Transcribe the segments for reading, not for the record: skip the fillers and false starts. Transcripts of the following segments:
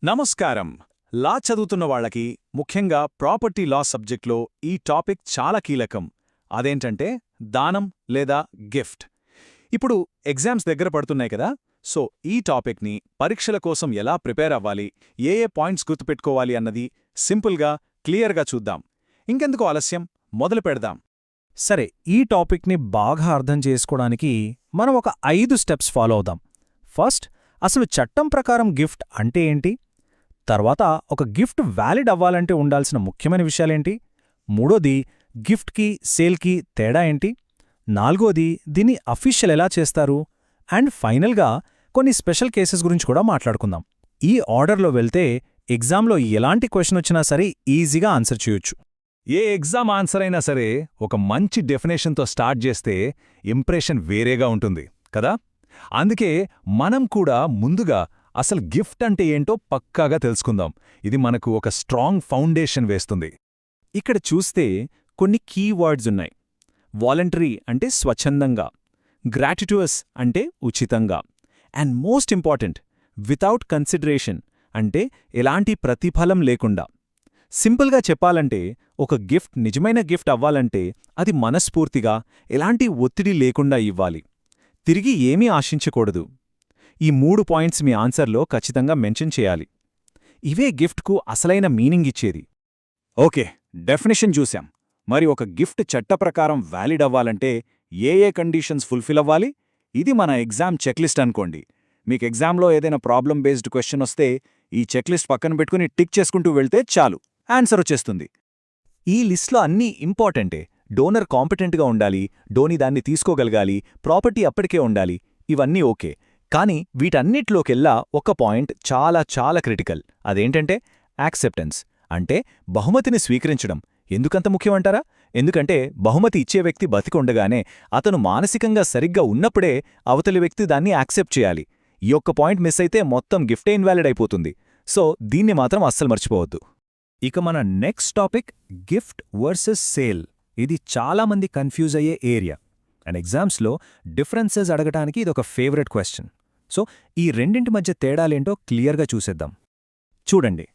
నమస్కారం. లా చదువుతున్న వాళ్ళకి, ముఖ్యంగా ప్రాపర్టీ లా సబ్జెక్ట్లో ఈ టాపిక్ చాలా కీలకం. అదేంటంటే దానం లేదా గిఫ్ట్. ఇప్పుడు ఎగ్జామ్స్ దగ్గర పడుతున్నాయి కదా, సో ఈ టాపిక్ని పరీక్షల కోసం ఎలా ప్రిపేర్ అవ్వాలి, ఏ పాయింట్స్ గుర్తుపెట్టుకోవాలి అన్నది సింపుల్గా, క్లియర్గా చూద్దాం. ఇంకెందుకు ఆలస్యం, మొదలు పెడదాం. సరే, ఈ టాపిక్ని బాగా అర్థం చేసుకోవడానికి మనం ఒక 5 స్టెప్స్ ఫాలో అవుదాం. ఫస్ట్, అసలు చట్టం ప్రకారం గిఫ్ట్ అంటే ఏంటి? తర్వాత, ఒక గిఫ్ట్ వ్యాలిడ్ అవ్వాలంటే ఉండాల్సిన ముఖ్యమైన విషయాలేంటి? మూడోది, గిఫ్ట్కి సేల్కి తేడా ఏంటి? నాలుగోది, దీన్ని అఫీషియల్ ఎలా చేస్తారు? అండ్ ఫైనల్గా, కొన్ని స్పెషల్ కేసెస్ గురించి కూడా మాట్లాడుకుందాం. ఈ ఆర్డర్లో వెళ్తే ఎగ్జామ్లో ఎలాంటి క్వశ్చన్ వచ్చినా సరే ఈజీగా ఆన్సర్ చేయొచ్చు. ఏ ఎగ్జామ్ ఆన్సర్ అయినా సరే ఒక మంచి డెఫినేషన్తో స్టార్ట్ చేస్తే ఇంప్రెషన్ వేరేగా ఉంటుంది కదా. అందుకే మనం కూడా ముందుగా అసలు గిఫ్ట్ అంటే ఏంటో పక్కాగా తెలుసుకుందాం. ఇది మనకు ఒక స్ట్రాంగ్ ఫౌండేషన్ వేస్తుంది. ఇక్కడ చూస్తే కొన్ని కీవర్డ్స్ ఉన్నాయి. వాలంటరీ అంటే స్వచ్ఛందంగా, గ్రాటిట్యూయస్ అంటే ఉచితంగా, and most important, without consideration అంటే ఎలాంటి ప్రతిఫలం లేకుండా. సింపుల్గా చెప్పాలంటే, ఒక గిఫ్ట్ నిజమైన గిఫ్ట్ అవ్వాలంటే అది మనస్ఫూర్తిగా, ఎలాంటి ఒత్తిడి లేకుండా ఇవ్వాలి. తిరిగి ఏమీ ఆశించకూడదు. ఈ 3 పాయింట్స్ మీ ఆన్సర్లో ఖచ్చితంగా మెన్షన్ చేయాలి. ఇవే గిఫ్ట్కు అసలైన మీనింగ్ ఇచ్చేది. ఓకే, డెఫినేషన్ చూశాం. మరి ఒక గిఫ్ట్ చట్టప్రకారం వ్యాలిడ్ అవ్వాలంటే ఏ కండీషన్స్ ఫుల్ఫిల్ అవ్వాలి? ఇది మన ఎగ్జామ్ చెక్లిస్ట్ అనుకోండి. మీకు ఎగ్జామ్లో ఏదైనా ప్రాబ్లం బేస్డ్ క్వశ్చన్ వస్తే ఈ చెక్లిస్ట్ పక్కన పెట్టుకుని టిక్ చేసుకుంటూ వెళ్తే చాలు, ఆన్సర్ వచ్చేస్తుంది. ఈ లిస్ట్లో అన్నీ ఇంపార్టెంటే. డోనర్ కాంపిటెంట్గా ఉండాలి, డోని దాన్ని తీసుకోగలగాలి, ప్రాపర్టీ అప్పటికే ఉండాలి, ఇవన్నీ ఓకే. కానీ వీటన్నిట్లోకెల్లా ఒక పాయింట్ చాలా చాలా క్రిటికల్. అదేంటంటే యాక్సెప్టెన్స్, అంటే బహుమతిని స్వీకరించడం. ఎందుకంత ముఖ్యమంటారా? ఎందుకంటే బహుమతి ఇచ్చే వ్యక్తి బతికొండగానే, అతను మానసికంగా సరిగ్గా ఉన్నప్పుడే అవతలి వ్యక్తి దాన్ని యాక్సెప్ట్ చేయాలి. ఈ ఒక్క పాయింట్ మిస్ అయితే మొత్తం గిఫ్టే ఇన్వాలిడ్ అయిపోతుంది. సో దీన్ని మాత్రం అస్సలు మర్చిపోవద్దు. ఇక మన next topic gift versus sale. ఇది చాలామంది కన్ఫ్యూజ్ అయ్యే ఏరియా. అండ్ ఎగ్జామ్స్లో డిఫరెన్సెస్ అడగటానికి ఇదొక ఫేవరెట్ క్వశ్చన్. సో ఈ రెండింటి మధ్య తేడాలేంటో క్లియర్గా చూసేద్దాం. చూడండి,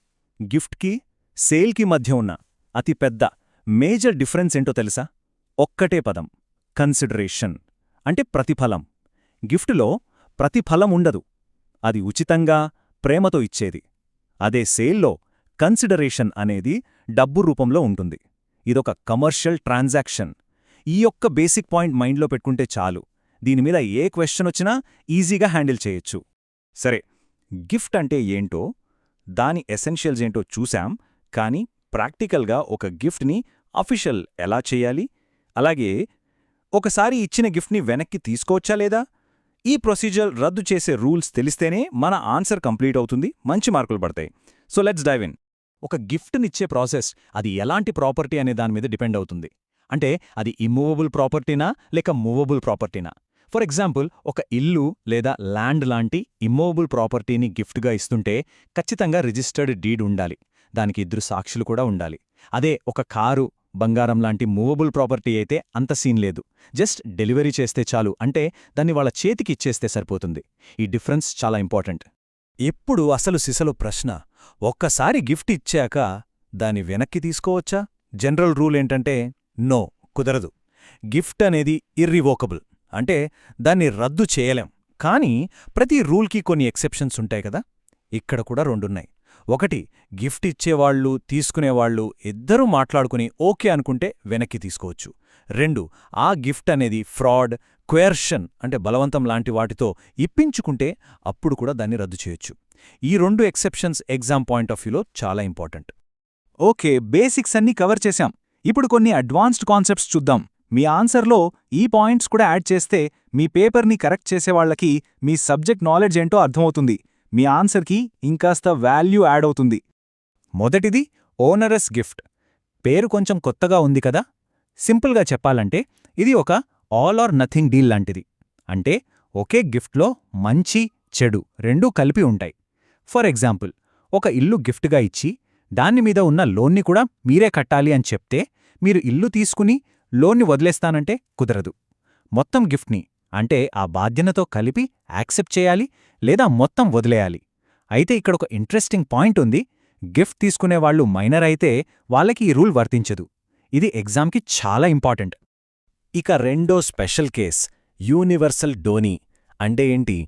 గిఫ్ట్కి సేల్కి మధ్య ఉన్న అతి పెద్ద మేజర్ డిఫరెన్స్ ఏంటో తెలుసా? ఒక్కటే పదం, కన్సిడరేషన్, అంటే ప్రతిఫలం. గిఫ్టులో ప్రతిఫలం ఉండదు, అది ఉచితంగా, ప్రేమతో ఇచ్చేది. అదే సేల్లో కన్సిడరేషన్ అనేది డబ్బు రూపంలో ఉంటుంది. ఇదొక కమర్షియల్ ట్రాన్సాక్షన్. ఈ ఒక్క బేసిక్ పాయింట్ మైండ్లో పెట్టుకుంటే చాలు. దీనిమీద ఏ క్వశ్చన్ వచ్చినా ఈజీగా హ్యాండిల్ చేయొచ్చు. సరే, గిఫ్ట్ అంటే ఏంటో, దాని ఎసెన్షియల్స్ ఏంటో చూశాం. కానీ ప్రాక్టికల్గా ఒక గిఫ్ట్ని అఫీషియల్ ఎలా చేయాలి, అలాగే ఒకసారి ఇచ్చిన గిఫ్ట్ని వెనక్కి తీసుకోవచ్చా లేదా, ఈ ప్రొసీజర్ రద్దు చేసే రూల్స్ తెలిస్తేనే మన ఆన్సర్ కంప్లీట్ అవుతుంది, మంచి మార్కులు పడతాయి. So let's dive in. ఒక గిఫ్ట్నిచ్చే ప్రాసెస్ అది ఎలాంటి ప్రాపర్టీ అనే దానిమీద డిపెండ్ అవుతుంది. అంటే అది ఇమ్మూవబుల్ ప్రాపర్టీనా లేక మూవబుల్ ప్రాపర్టీనా. ఫర్ ఎగ్జాంపుల్, ఒక ఇల్లు లేదా ల్యాండ్ లాంటి ఇమ్మూవబుల్ ప్రాపర్టీని గిఫ్ట్గా ఇస్తుంటే ఖచ్చితంగా రిజిస్టర్డ్ డీడ్ ఉండాలి, దానికి 2 సాక్షులు కూడా ఉండాలి. అదే ఒక కారు, బంగారం లాంటి మూవబుల్ ప్రాపర్టీ అయితే అంత సీన్ లేదు, జస్ట్ డెలివరీ చేస్తే చాలు, అంటే దాన్ని వాళ్ళ చేతికి ఇచ్చేస్తే సరిపోతుంది. ఈ డిఫరెన్స్ చాలా ఇంపార్టెంట్. ఎప్పుడు అసలు సిసలు ప్రశ్న, ఒక్కసారి గిఫ్ట్ ఇచ్చాక దాన్ని వెనక్కి తీసుకోవచ్చా? జనరల్ రూల్ ఏంటంటే నో, కుదరదు. గిఫ్ట్ అనేది ఇర్రివోకబుల్, అంటే దాన్ని రద్దు చేయలేం. కానీ ప్రతి రూల్కి కొన్ని ఎక్సెప్షన్స్ ఉంటాయి కదా. ఇక్కడ కూడా 2 ఉన్నాయి. ఒకటి, గిఫ్ట్ ఇచ్చేవాళ్లు తీసుకునేవాళ్లు ఇద్దరూ మాట్లాడుకుని ఓకే అనుకుంటే వెనక్కి తీసుకోవచ్చు. 2, ఆ గిఫ్ట్ అనేది ఫ్రాడ్, క్వెర్షన్ అంటే బలవంతం లాంటి వాటితో ఇప్పించుకుంటే అప్పుడు కూడా దాన్ని రద్దు చేయొచ్చు. ఈ 2 ఎక్సెప్షన్స్ ఎగ్జామ్ పాయింట్ ఆఫ్ వ్యూలో చాలా ఇంపార్టెంట్. ఓకే, బేసిక్స్ అన్నీ కవర్ చేశాం. ఇప్పుడు కొన్ని అడ్వాన్స్డ్ కాన్సెప్ట్స్ చూద్దాం. మీ ఆన్సర్లో ఈ పాయింట్స్ కూడా యాడ్ చేస్తే మీ పేపర్ని కరెక్ట్ చేసేవాళ్లకి మీ సబ్జెక్ట్ నాలెడ్జ్ ఏంటో అర్థమవుతుంది, మీ ఆన్సర్కి ఇంకాస్త వాల్యూ యాడ్ అవుతుంది. మొదటిది ఓనరస్ గిఫ్ట్. పేరు కొంచెం కొత్తగా ఉంది కదా. సింపుల్గా చెప్పాలంటే ఇది ఒక ఆల్ ఆర్ నథింగ్ డీల్ లాంటిది. అంటే ఒకే గిఫ్ట్లో మంచి, చెడు రెండూ కలిపి ఉంటాయి. ఫర్ ఎగ్జాంపుల్, ఒక ఇల్లు గిఫ్ట్గా ఇచ్చి దానిమీద ఉన్న లోన్ని కూడా మీరే కట్టాలి అని చెప్తే, మీరు ఇల్లు తీసుకుని లోన్ని వదిలేస్తానంటే కుదరదు. మొత్తం గిఫ్ట్ని, అంటే ఆ బాధ్యతతో కలిపి యాక్సెప్ట్ చేయాలి లేదా మొత్తం వదిలేయాలి. అయితే ఇక్కడొక ఇంట్రెస్టింగ్ పాయింట్ ఉంది. గిఫ్ట్ తీసుకునేవాళ్లు మైనర్ అయితే వాళ్ళకి ఈ రూల్ వర్తించదు. ఇది ఎగ్జామ్కి చాలా ఇంపార్టెంట్. ఇక రెండో స్పెషల్ కేస్ యూనివర్సల్ డోనీ. అంటే ఏంటి?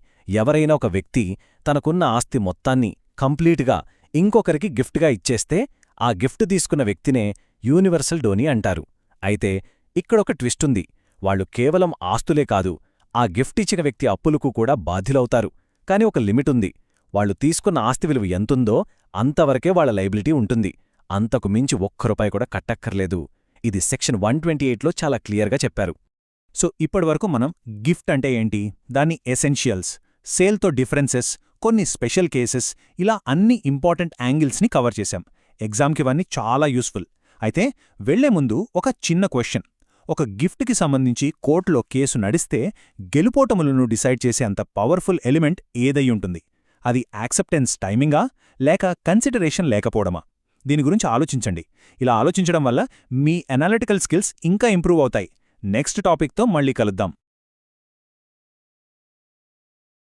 ఎవరైనా ఒక వ్యక్తి తనకున్న ఆస్తి మొత్తాన్ని కంప్లీట్గా ఇంకొకరికి గిఫ్ట్గా ఇచ్చేస్తే ఆ గిఫ్ట్ తీసుకున్న వ్యక్తినే యూనివర్సల్ డోనీ అంటారు. అయితే ఇక్కడొక ట్విస్టుంది. వాళ్లు కేవలం ఆస్తులే కాదు, ఆ గిఫ్ట్ ఇచ్చిన వ్యక్తి అప్పులకు కూడా బాధ్యులవుతారు. కాని ఒక లిమిటుంది. వాళ్లు తీసుకున్న ఆస్తి విలువ ఎంతుందో అంతవరకే వాళ్ల లైబిలిటీ ఉంటుంది. అంతకు మించి ₹1 కూడా కట్టక్కర్లేదు. ఇది సెక్షన్ 128లో చాలా క్లియర్గా చెప్పారు. సో ఇప్పటివరకు మనం గిఫ్ట్ అంటే ఏంటి, దాని ఎసెన్షియల్స్, సేల్తో డిఫరెన్సెస్, కొన్ని స్పెషల్ కేసెస్, ఇలా అన్ని ఇంపార్టెంట్ యాంగిల్స్ని కవర్ చేశాం. ఎగ్జామ్కివన్నీ చాలా యూస్ఫుల్. అయితే వెళ్లే ముందు ఒక చిన్న క్వశ్చన్. ఒక గిఫ్ట్కి సంబంధించి కోర్టులో కేసు నడిస్తే గెలుపోటములను డిసైడ్ చేసే అంత పవర్ఫుల్ ఎలిమెంట్ ఏదై ఉంటుంది? అది యాక్సెప్టెన్స్ టైమింగా లేక కన్సిడరేషన్ లేకపోవడమా? దీని గురించి ఆలోచించండి. ఇలా ఆలోచించడం వల్ల మీ అనాలిటికల్ స్కిల్స్ ఇంకా ఇంప్రూవ్ అవుతాయి. నెక్స్ట్ టాపిక్తో మళ్ళీ కలుద్దాం.